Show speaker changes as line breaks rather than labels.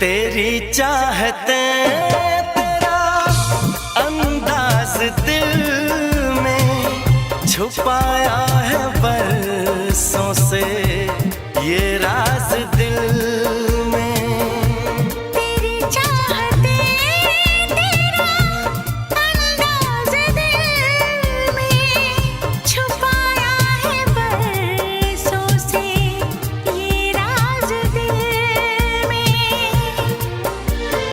तेरी चाहते तेरा अंदाज दिल में छुपाया है पर